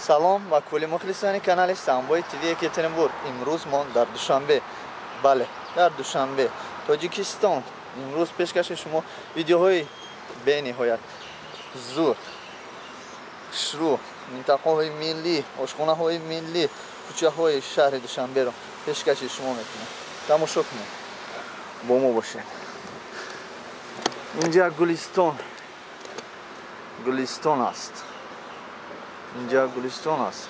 салом ва кулли мухлисони канали Самбои ТВ Екатеринбург. Имрӯз мо дар Душанбе, бале, дар Душанбе, Тоҷикистон. Имрӯз пешкаши шумо видеоҳои бениҳоят зуд, хушрӯ, минтақаҳои миллӣ, ошхонаҳои миллӣ, кӯчаҳои шаҳри Душанберо пешкаши шумо мекунем. Тамошо кунем. Бо мо бошед. Инҷа гулистон аст. Инҷа гулистон аст.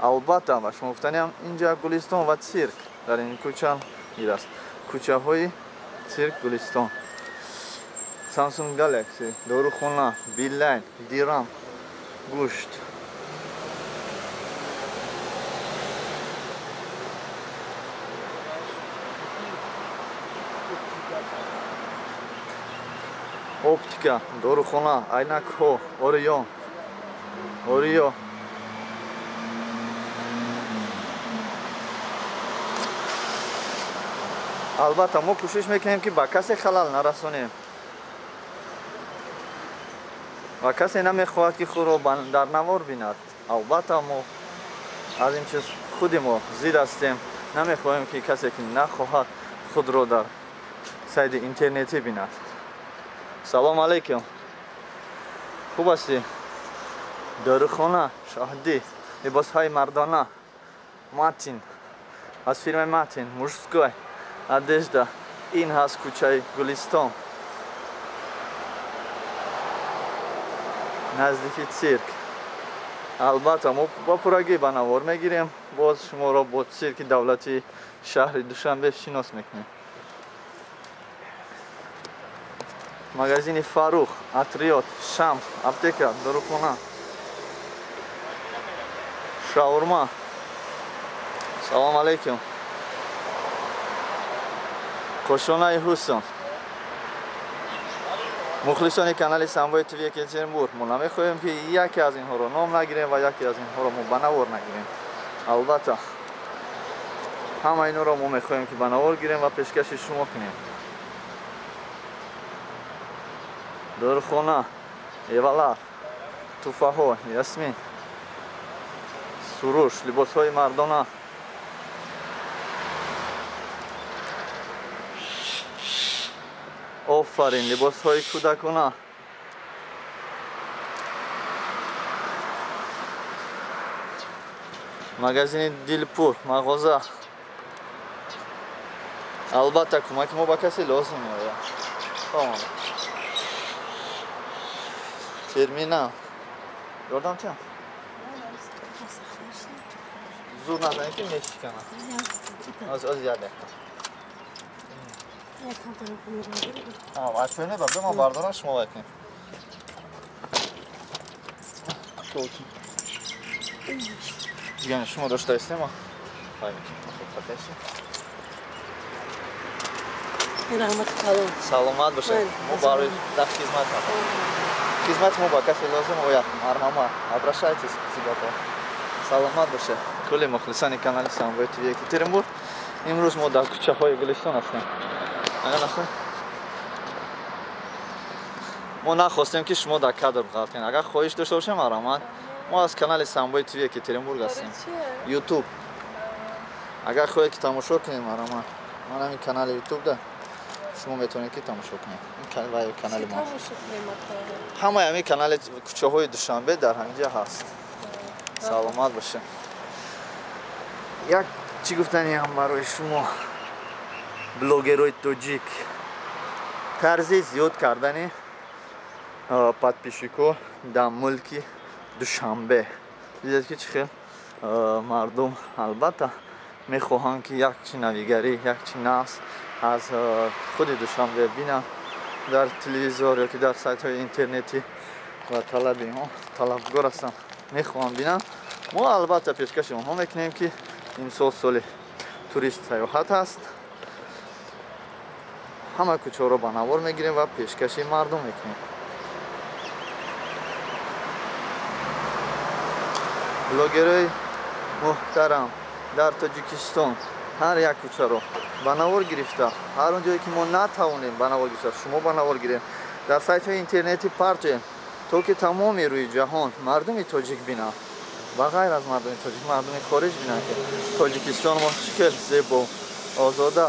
Албатта ба шумо гуфтанам, инҷа гулистон ва цирк дар ин кӯча аст. Кӯчаҳои цирк гулистон. Samsung Galaxy, дорухона, Билайн, Дирам, гӯшт. Оптика, дорухона, айнакҳо, Орион. Албатта мо кӯшиш мекунем ки ба касе халал нарасонем. Ва касе намехоҳад ки худро дар навор бинад. Албатта мо аз ин чиз худи мо зид ҳастем. Намехоҳем ки касе ки нахоҳад худро дар сайди интернетӣ бинад. Салом алейкум. Хуб ҳастӣ? Дорухона, шоҳдӣ, либосҳои мардона, Матин, аз фирмаи Матин, мужской одежда. Ин ҳаст кӯчаи Гулистон. Наздики цирк. Албатта мо ба пурагӣ ба навор мегирем. Боз шуморо бо цирки давлати шаҳри Душанбе шинос мекунем. Магазини Фарух, Атриот, Шамс, аптека, дорухона, шаурма. Салом алейкум. Кошонаи Ҳусон. мухлисони канали Самбои ТВ Екатеринбург, мо намехоҳем ки яке аз инҳоро ном нагирем ва яке аз инҳоро мо ба навор нагирем. Албатта ҳама инҳоро мо мехоҳем ки ба навор гирем ва пешкаши шумо кунем. дорухона, евалар, туфаҳо, ясмин, суруш, либосҳои мардона. офарин, либосҳои кӯдакона. магазини Дилпур, мағоза. Албатта кӯмаки мо ба касе лозим меояд. терминал. ёрдамчиам? зуд назанед ки мешиканад. аз яде. Ачфоне ба бема бардорам шумо вайкунем. Дигар шумо дошта истем ма? Саломат бошед. Мо барои дар хизматам. Хизмат мо ба касе лозим ояд. Марҳамат. Обращайтесь всегда. Саломат бошед. Кулли мухлисони канали Самбои ТВ Екатеринбург. Имрӯз мо дар кӯчаҳои Гулистон ҳастем. мо нахостем ки шумо дар кадр ғалт кунед. Агар хоҳиш дошта бошем марҳамат. мо аз канали Самбои ТВ Екатеринбург ҳастем. YouTube. Агар хоҳед ки тамошо кунед марҳамат. Ман ҳамин канали YouTube да шумо метавонед ки тамошо кунед. Ин канали мо. Ҳамаи ҳамин канали кӯчаҳои Душанбе дар ҳаминҷа ҳаст. Саломат бошед. Як чӣ гуфтаниам барои шумо блогерои тоҷик. тарзи зиёд кардани подписчикҳо дар мулки Душанбе. дидед ки чӣ хел мардум албатта мехоҳанд ки як чи навигарӣ, як чи навс аз худи Душанбе бинанд дар телевизор ёки дар сайтҳои интернетӣ ва талабгор ҳастанд, мехоҳанд бинанд. мо албатта пешкаши онҳо мекунем ки имсол соли турист саёҳат аст. ҳама кӯчаҳоро ба навор мегирем ва пешкаши мардум мекунем. блогерои муҳтарам дар Тоҷикистон ҳар як кӯчаро ба навор гирифта, ҳар он ҷое ки мо натавонем ба навор гирифта, шумо ба навор гирем, дар сайтҳои интернетӣ партоем, то ки тамоми рӯи ҷаҳон мардуми тоҷик бинанд. ба ғайр аз мардуми тоҷик, мардуми хориҷ бинанд ки Тоҷикистон мо чӣ хел зебо, озода,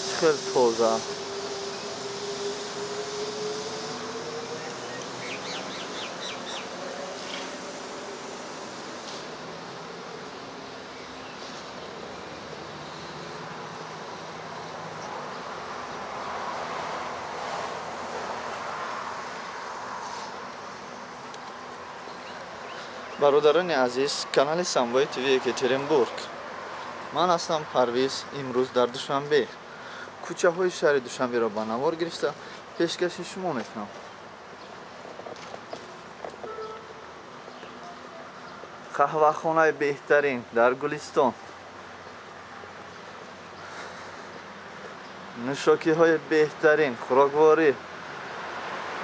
чӣ хел тоза. бародарони азиз, канали Самбои ТВ Екатеринбург. Ман ҳастам Парвиз. Имрӯз дар Душанбе кӯчаҳои шаҳри Душанберо ба навор гирифта пешкаши шумо мекунам. қаҳвахонаи беҳтарин дар Гулистон, нӯшокиҳои беҳтарин, хӯрокворӣ,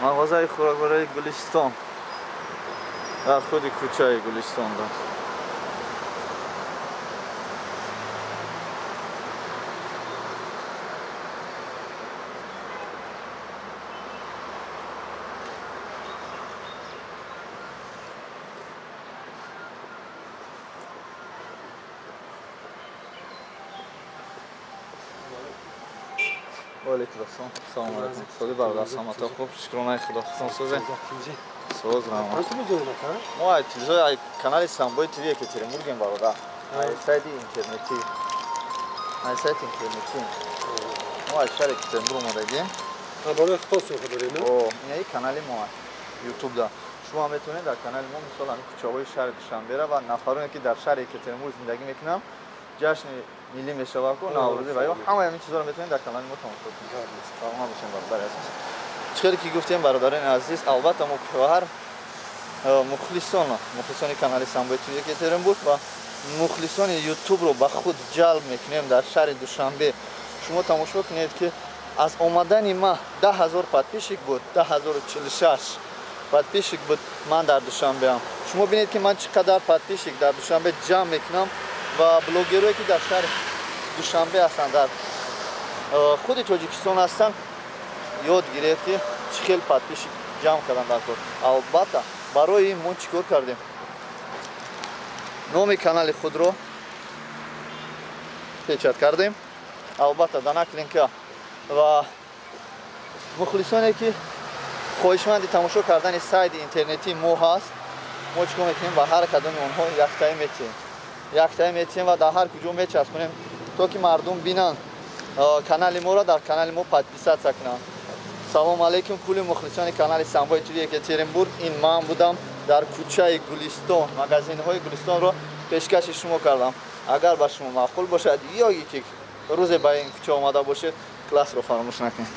мағозаи хӯроквории Гулистон дар худи кӯчаи Гулистонда. وعلیکم السلام. سلام علیکم. سالی برادر سلامت خوب. شکرانه خدا. سوزه. سوز رام. ما تلویزیون کانال سامبوی تیوی Екатеринбургем برادر. сайт اینترنتی. сайт اینترنتی. ما شهر Екатеринбург اومدیم. برای خاص خبری نه؟ اوه، این کانال ما یوتیوب دا. شما میتونید در کانال ما مثلا کوچه‌های شهر دوشنبه و نفرانی که در شهر Екатеринбурg زندگی میکنن جشن ملی میشود و نوروزی و یا همه این چیزا رو میتونید در کانال ما تماشا کنید. تمام باشین برادر عزیز. چطوری که گفتیم برادران عزیز، البته ما پیوهر مخلصان کانال سامبوی تیوی Екатеринбурg و مخلصان یوتیوب رو به خود جلب میکنیم در شهر دوشنبه. شما تماشا کنید که از اومدن ما 10,000 подписчик بود، 10,046 подписчик بود من در دوشنبه ام. شما ببینید که من چقدر подписчик در دوشنبه جمع میکنم و بلوگرایی که در شهر دوشنبه هستن در خود تاجیکستان هستن یاد گیرید که چه خیلی подписчик جمع کردن در کار. البته برای این ما چیکار کردیم؟ نام کانال خود رو پیچت کردیم. البته دانک لینک و مخلصانی که خواهشمند تماشا کردن سایت اینترنتی ما هست، ما چیکار میکنیم؟ با هر کدوم اونها یک تایی میتیم و در هر کجا میچسبونیم تا که مردم بینن کانال ما را در کانال ما подписаться کنن. سلام علیکم کل مخلصان کانال سامبوی تیوی Екатеринбурg. این من بودم در کوچه گلستان. مغازین های گلستان رو پیشکش شما کردم. اگر با شما معقول باشد یا یک روز با این کوچه آمده باشه، کلاس رو فراموش نکنید.